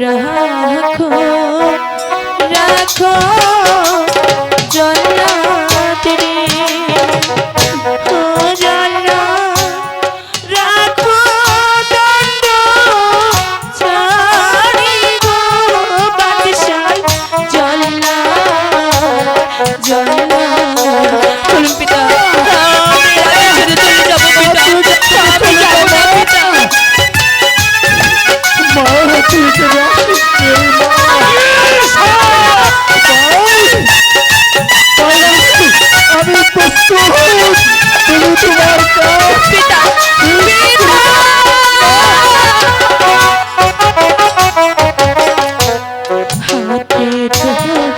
রাখো রাখো জন্নাত রে ও জন্নাত রাখো দণ্ড ছাড়ি গো বাদশাহ জন্নাত জন্নাত চলুন পিতা আমি প্রস্তুত তুমি তোমার পিতা হাতে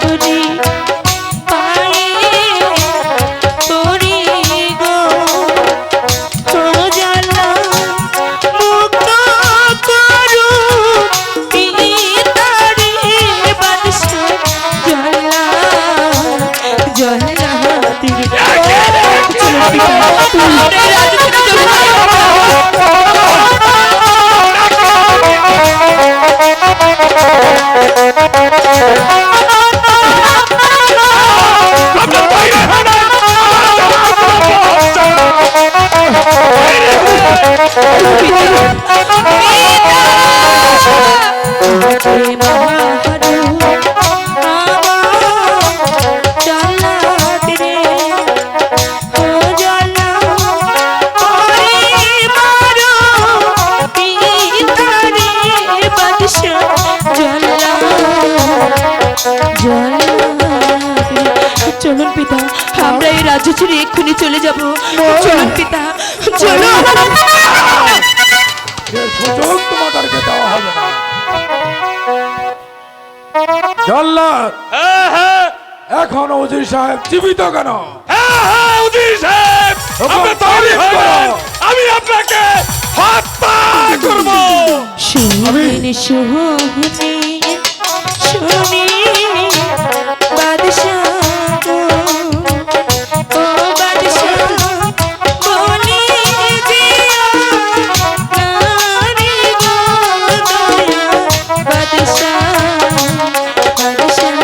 ধরি পায়ে পড়ি গো ও জালা মুক্ত করু পিতারে বাদশাহ জালা জালা চলুন পিতা আমরা এই রাজ্য ছেড়ে এক্ষুনি চলে যাব চলুন পিতা চলো সুযোগ তোমাদেরকে দেওয়া হবে না জল্লাদ এখন উজির সাহেব জীবিত কেন উজির সাহেব আপনি তৈরি হয়ে যান, আমি আপনাকে হত্যা করব। শুনি শুনি শুনি বাদশাহ ও বাদশাহ বলি দিও নারী গো দয়া বাদশাহ বাদশাহ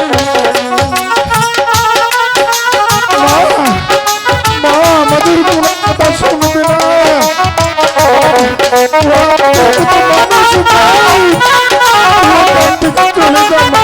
মা আমাদের কোনো কথা শুনবে না চলে যাও মা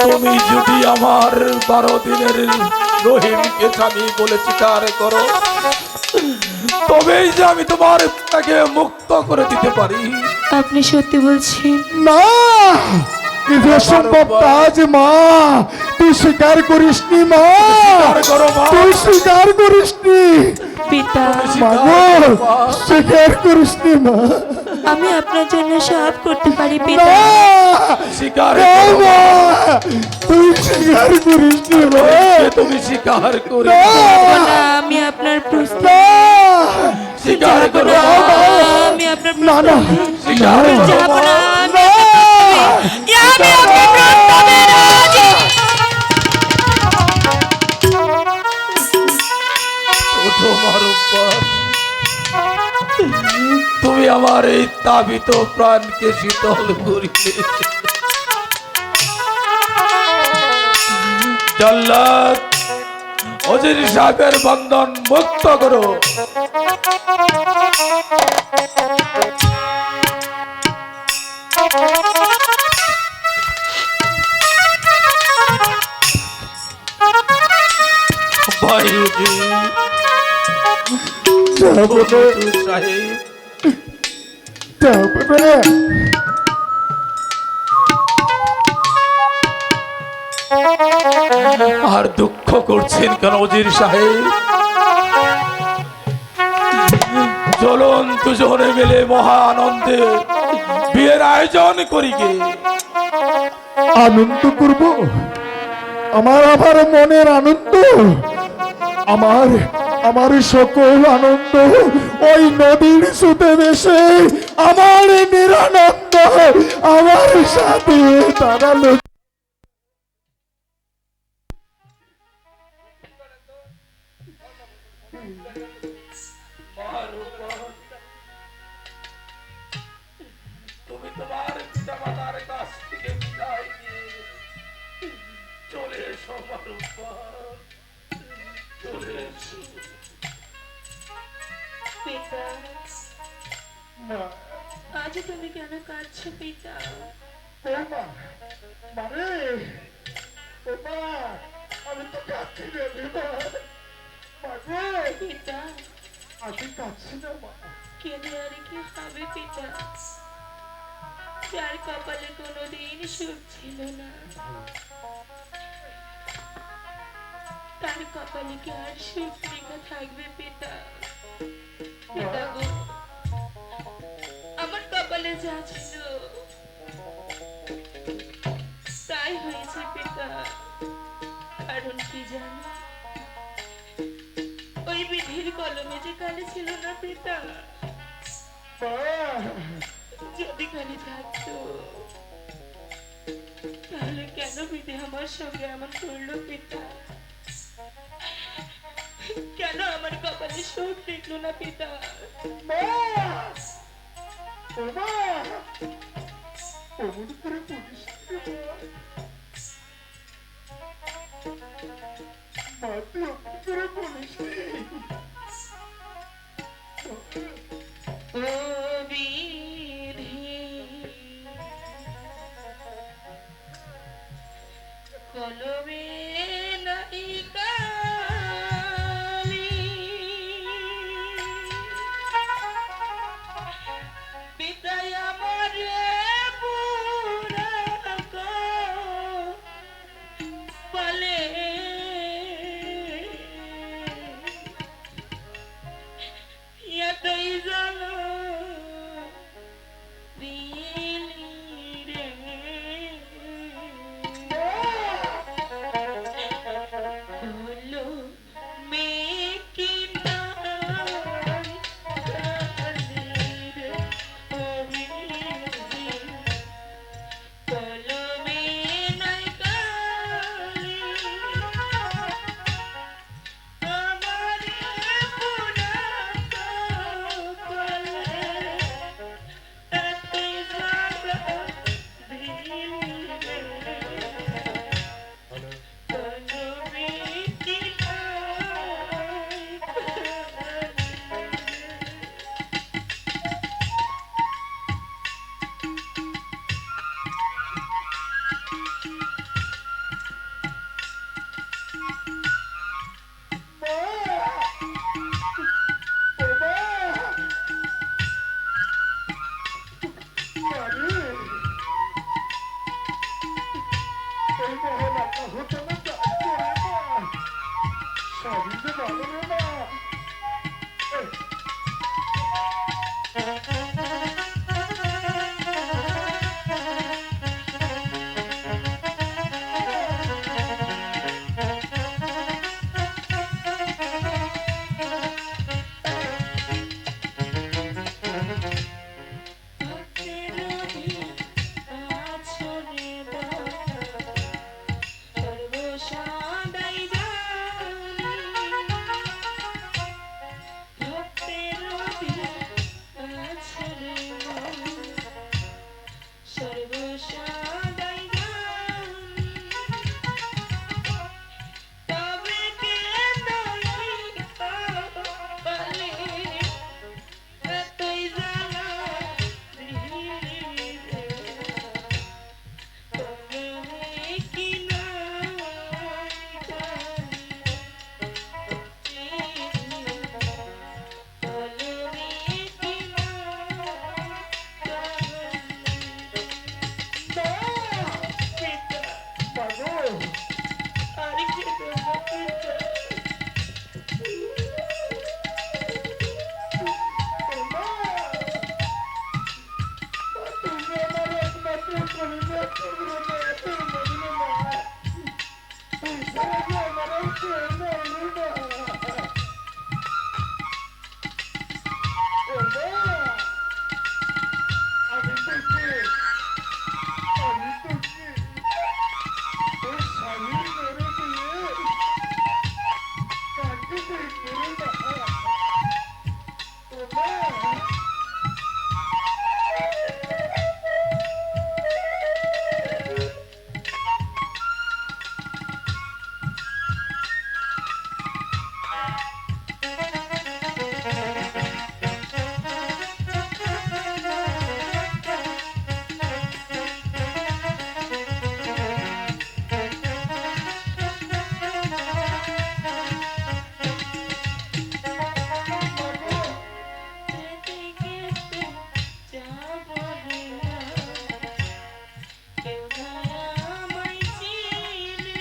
তুমি যদি আমার 12 দিনের রহিমকে স্বামী বলে স্বীকার করো তবেই যে আমি তোমার তাকে মুক্ত করে দিতে পারি। আপনি সত্যি বলছেন? না এটা সম্ভব কাজ মা, তুই স্বীকার করিসনি মা, তুই স্বীকার করিসনি পিতা, স্বীকার করিসনি মা। আমি আপনার জন্য সব করতে পারি পিতা। স্বীকার তুই স্বীকার করিসনি মা, তুমি স্বীকার করি না, আমি আপনার প্রস্তাব স্বীকার করো। আমি আপনার না না স্বীকার যাব না, আমি আপনার প্রস্তাবে রাজি। তুমি আমার এই তাবিত প্রাণকে শীতল করিলে জল্লাদ অজির সাহেবের বন্ধন মুক্ত করো। ভাই উজির যাবো না, সাহেব যাবো না। আর দুঃখ করছেন কেন অজির সাহেব? চলুন দুজনে মিলে মহা আনন্দে বিয়ের আয়োজন করি গে। আনন্দ করব, আমার মনের আনন্দ, আমার আমার সকল আনন্দ ওই নদীর সুতে ভেসে আমার নিরানন্দ আমার সাথে দাঁড়ালো। তুমি তোমার পিতামাতার কাছ থেকে বিদায় নিয়ে চলে এসো আমার উপর, চলে এসো। পিতা, আজ তুমি কেন কাঁদছো পিতা? মানে আমি তো কাঁদছি না পিতা, আমি কাঁদছি না মা। কেঁদে আর কি হবে পিতা? যার কপালে কোনোদিন সুখ ছিল না, তার কপালে কি আর সুখ লেখা থাকবে পিতা? পিতা গো, আমার কপালে যা ছিল তাই হয়েছে পিতা। কারণ কি জানো, ওই বিধির কলমে যে কালি ছিল না পিতা, যদি কালি থাকতো তাহলে কেন বিধি আমার সঙ্গে এমন করলো পিতা? কেন আমার কপালে সুখ দেখলো না পিতা? অমন করে বলিস না মা, তুই অমন করে বলিস ও বিধি, কলমে নাই কালি, পিতাই আমার বলে এতই জানো দিলি রে। তোমরা তো এত মনে না তুই সারা যে আমার না ও মা আমি তো কি তোর স্বামীর মেরে দিয়ে কাকে তুই করে না ও মা যেতে গেতে যাবো না কেউ না আমায় চিনে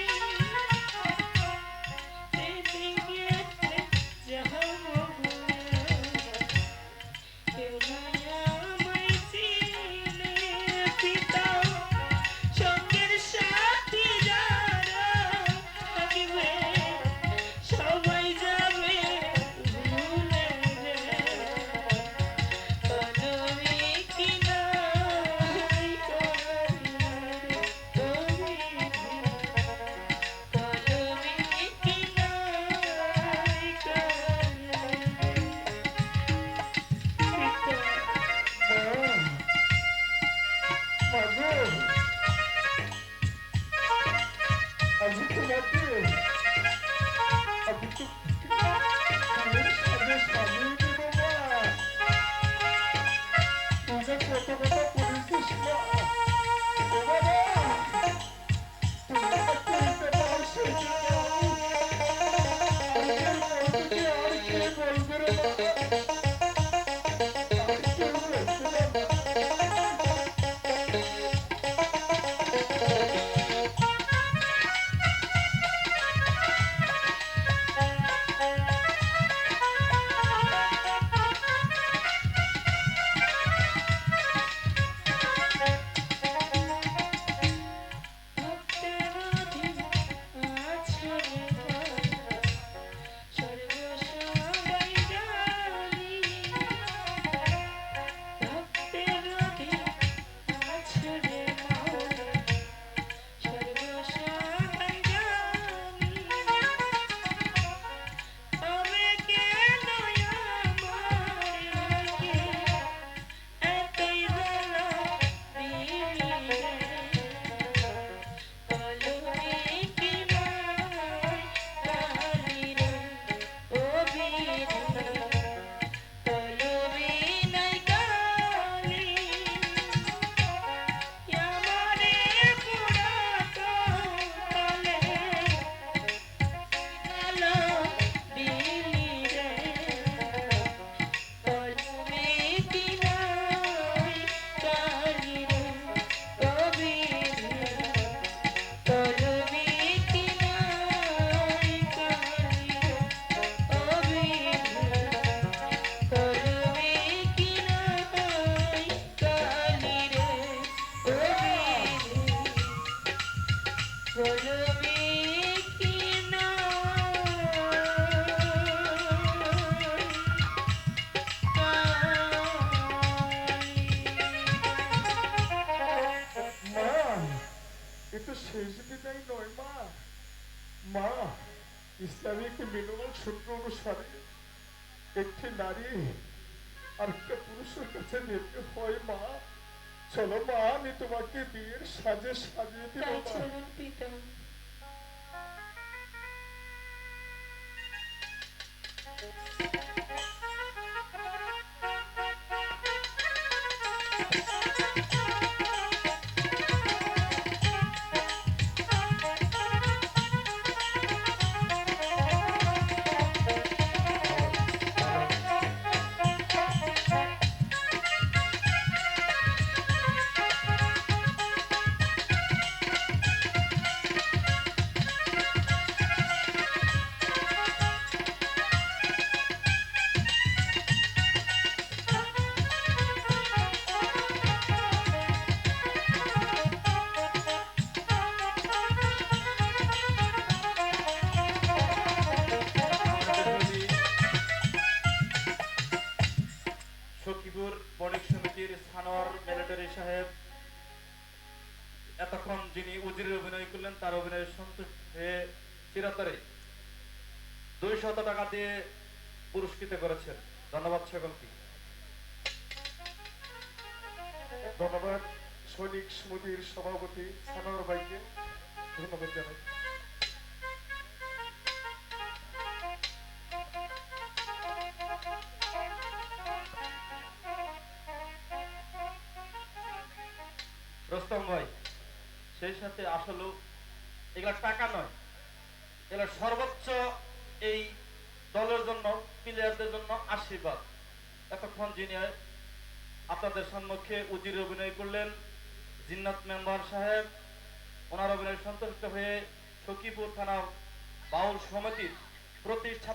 যেতে গেতে যাবো না কেউ না আমায় চিনে পিতা সঙ্গের সাথী যারা থাকবে সবাই যাবে ভুলে রে কলমে কি নাই করলে তুমি কলমে কি নাই আমি তোমাকে আমি তো আমার সাথে স্বামী দেব মা তুই যে কত কথা করেছিস মা ও বাবা তুই আমার করতে পারছিস আর কে বলবে রে বাবা আর কে বলবে ভক্তের অধীন আছে রে স্বর্গ সবাই জানি ভক্তের অধীন আছে রে স্বর্গ সবাই জানি তবে কেন আমার লাগে এতই জ্বালা দিলি রে কলমে কি নাই কালি রে ও বীর কলমে নাই কালি আমারে পুরাতো কালে আলো দিলি রে কলমে কি নাই কালি রে ও বীর কলমে কি নাই কালি রে ও বীর কলমে কি নাই কালি রে ও বীর কলমে কি মা এ তো শেষ বিদায় নয় মা মা ইসলামিক মিনিমাম সূত্র অনুসারে একটি নারী আর একটা পুরুষের কাছে যেতে হয় মা চলো মা আমি তোমাকে বিয়ের সাজে সাজিয়ে দিব তাই মা চলুন পিতা সানোয়ার মিলিটারি সাহেব এতক্ষণ যিনি উজিরে অভিনয় করলেন তার অভিনয়ে সন্তুষ্ট হয়ে চিরাতরে 200 টাকা দিয়ে পুরস্কৃত করেছেন। ধন্যবাদ সকলকে। ধন্যবাদ সৈনিক সমিতির সভাপতি সানোয়ার ভাইকে ধন্যবাদ জানাই। রোস্তম ভাই, সেই সাথে আসলে এগুলা টাকা নয়, এগুলা সর্বোচ্চ এই দলের জন্য, প্লেয়ারদের জন্য আশীর্বাদ। এতক্ষণ যিনি আপনাদের সম্মুখে উজিরে অভিনয় করলেন জিন্নাত মেম্বার সাহেব, ওনার অভিনয় সন্তুষ্ট হয়ে সখীপুর থানা বাউল সমিতির প্রতিষ্ঠাতা